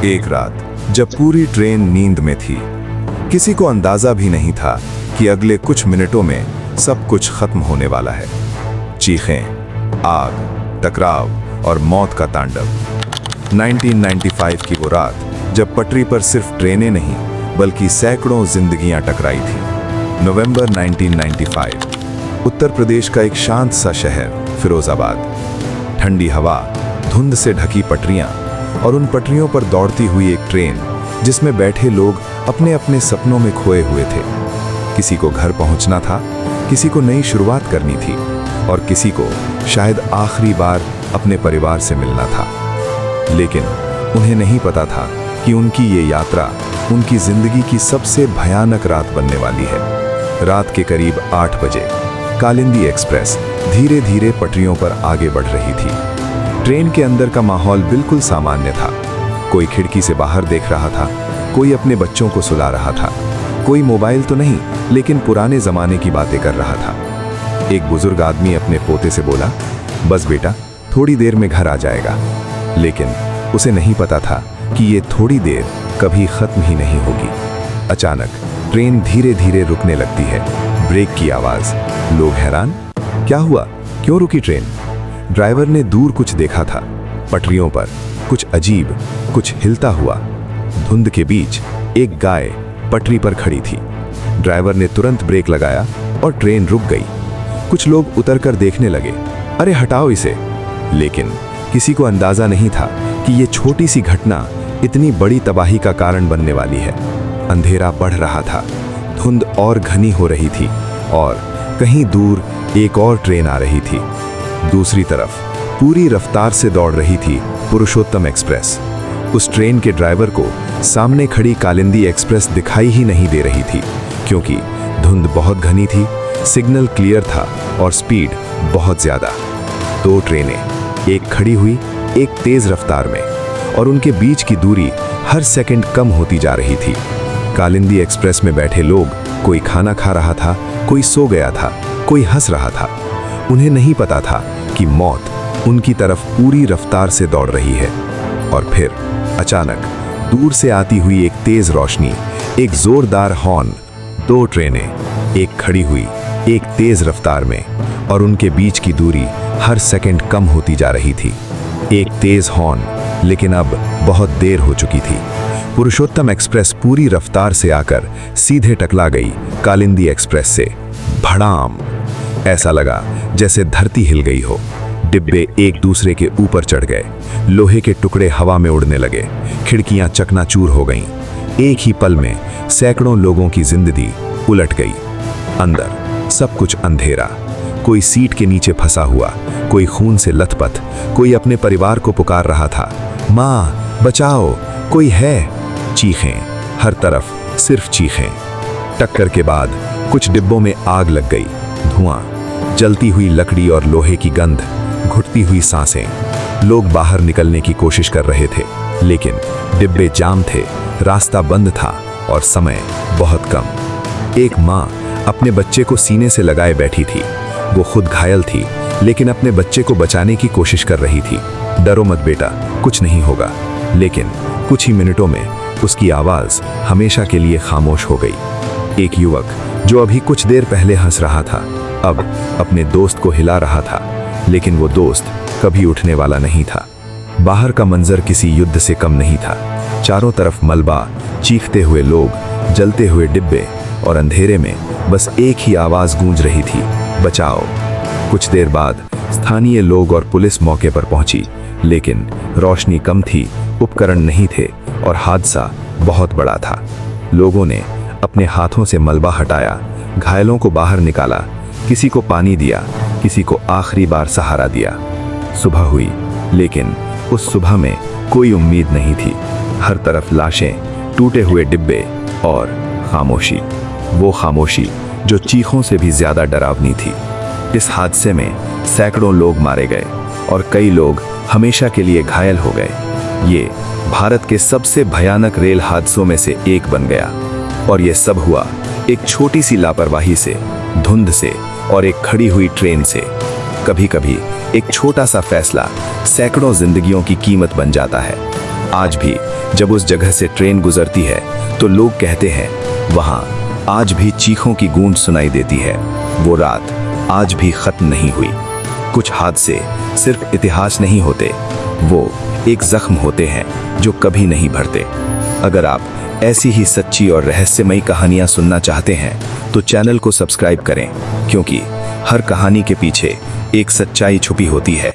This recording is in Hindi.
एक रात जब पूरी ट्रेन नींद में थी, किसी को अंदाजा भी नहीं था कि अगले कुछ मिनटों में सब कुछ खत्म होने वाला है। चीखें, आग, टकराव और मौत का तांडव। 1995 की वो रात जब पटरी पर सिर्फ ट्रेनें नहीं बल्कि सैकड़ों जिंदगियां टकराई थी। नवंबर 1995, उत्तर प्रदेश का एक शांत सा शहर फिरोजाबाद। ठंडी हवा, धुंध से ढकी पटरियां और उन पटरियों पर दौड़ती हुई एक ट्रेन जिसमें बैठे लोग अपने अपने सपनों में खोए हुए थे। किसी को घर पहुंचना था, किसी को नई शुरुआत करनी थी और किसी को शायद आखिरी बार अपने परिवार से मिलना था। लेकिन उन्हें नहीं पता था कि उनकी ये यात्रा उनकी जिंदगी की सबसे भयानक रात बनने वाली है। रात के करीब 8 बजे कालिंदी एक्सप्रेस धीरे धीरे पटरियों पर आगे बढ़ रही थी। ट्रेन के अंदर का माहौल बिल्कुल सामान्य था। कोई खिड़की से बाहर देख रहा था, कोई अपने बच्चों को सुला रहा था, कोई मोबाइल तो नहीं लेकिन पुराने जमाने की बातें कर रहा था। एक बुजुर्ग आदमी अपने पोते से बोला, बस बेटा, थोड़ी देर में घर आ जाएगा। लेकिन उसे नहीं पता था कि ये थोड़ी देर कभी खत्म ही नहीं होगी। अचानक ट्रेन धीरे धीरे रुकने लगती है। ब्रेक की आवाज। लोग हैरान, क्या हुआ, क्यों रुकी ट्रेन? ड्राइवर ने दूर कुछ देखा था। पटरियों पर कुछ अजीब, कुछ हिलता हुआ। धुंध के बीच एक गाय पटरी पर खड़ी थी। ड्राइवर ने तुरंत ब्रेक लगाया और ट्रेन रुक गई। कुछ लोग उतरकर देखने लगे, अरे हटाओ इसे। लेकिन किसी को अंदाजा नहीं था कि ये छोटी सी घटना इतनी बड़ी तबाही का कारण बनने वाली है। अंधेरा बढ़ रहा था, धुंध और घनी हो रही थी और कहीं दूर एक और ट्रेन आ रही थी। दूसरी तरफ पूरी रफ्तार से दौड़ रही थी पुरुषोत्तम एक्सप्रेस। उस ट्रेन के ड्राइवर को सामने खड़ी कालिंदी एक्सप्रेस दिखाई ही नहीं दे रही थी, क्योंकि धुंध बहुत घनी थी, सिग्नल क्लियर था और स्पीड बहुत ज्यादा। 2 ट्रेनें, एक खड़ी हुई, एक तेज रफ्तार में, और उनके बीच की दूरी हर सेकंड कम होती जा रही थी। कालिंदी एक्सप्रेस में बैठे लोग, कोई खाना खा रहा था, कोई सो गया था, कोई हंस रहा था। उन्हें नहीं पता था कि मौत उनकी तरफ पूरी रफ्तार से दौड़ रही है। और फिर अचानक दूर से आती हुई एक तेज रोशनी, एक जोरदार हॉर्न। 2 ट्रेनें, एक खड़ी हुई, एक तेज रफ्तार में, और उनके बीच की दूरी हर सेकंड कम होती जा रही थी। एक तेज हॉर्न, लेकिन अब बहुत देर हो चुकी थी। पुरुषोत्तम एक्सप्रेस पूरी रफ्तार से आकर सीधे टकरा गई कालिंदी एक्सप्रेस से। भड़ाम! ऐसा लगा जैसे धरती हिल गई हो। डिब्बे एक दूसरे के ऊपर चढ़ गए, लोहे के टुकड़े हवा में उड़ने लगे, खिड़कियां चकनाचूर हो गईं। एक ही पल में सैकड़ों लोगों की जिंदगी उलट गई। अंदर सब कुछ अंधेरा, कोई सीट के नीचे फंसा हुआ, कोई खून से लथपथ, कोई अपने परिवार को पुकार रहा था, माँ बचाओ, कोई है। चीखें, हर तरफ सिर्फ चीखें। टक्कर के बाद कुछ डिब्बों में आग लग गई। धुआं, जलती हुई लकड़ी और लोहे की गंध, घुटती हुई सांसें। लोग बाहर निकलने की कोशिश कर रहे थे, लेकिन डिब्बे जाम थे, रास्ता बंद था और समय बहुत कम। एक माँ अपने बच्चे को सीने से लगाए बैठी थी। वो खुद घायल थी, लेकिन अपने बच्चे को बचाने की कोशिश कर रही थी। डरो मत बेटा, कुछ नहीं होगा। लेकिन कुछ ही मिनटों में उसकी आवाज हमेशा के लिए खामोश हो गई। एक युवक जो अभी कुछ देर पहले हंस रहा था, अब अपने दोस्त को हिला रहा था, लेकिन वो दोस्त कभी उठने वाला नहीं था। बाहर का मंजर किसी युद्ध से कम नहीं था। चारों तरफ मलबा, चीखते हुए लोग, जलते हुए डिब्बे, और अंधेरे में बस एक ही आवाज गूंज रही थी, बचाओ। कुछ देर बाद स्थानीय लोग और पुलिस मौके पर पहुंची, लेकिन रोशनी कम थी, उपकरण नहीं थे और हादसा बहुत बड़ा था। लोगों ने अपने हाथों से मलबा हटाया, घायलों को बाहर निकाला, किसी को पानी दिया, किसी को आखिरी बार सहारा दिया। सुबह हुई, लेकिन उस सुबह में कोई उम्मीद नहीं थी। हर तरफ लाशें, टूटे हुए डिब्बे और खामोशी। वो खामोशी जो चीखों से भी ज्यादा डरावनी थी। इस हादसे में सैकड़ों लोग मारे गए और कई लोग हमेशा के लिए घायल हो गए। ये भारत के सबसे भयानक रेल हादसों में से एक बन गया। और ये सब हुआ एक छोटी सी लापरवाही से, धुंध से और एक खड़ी हुई ट्रेन से। कभी कभी एक छोटा सा फैसला सैकड़ों जिंदगियों की कीमत बन जाता है। आज भी जब उस जगह से ट्रेन गुजरती है तो लोग कहते हैं वहां आज भी चीखों की गूंज सुनाई देती है। वो रात आज भी खत्म नहीं हुई। कुछ हादसे सिर्फ इतिहास नहीं होते, वो एक जख्म होते हैं जो कभी नहीं भरते। अगर आप ऐसी ही सच्ची और रहस्यमयी कहानियां सुनना चाहते हैं तो चैनल को सब्सक्राइब करें, क्योंकि हर कहानी के पीछे एक सच्चाई छुपी होती है।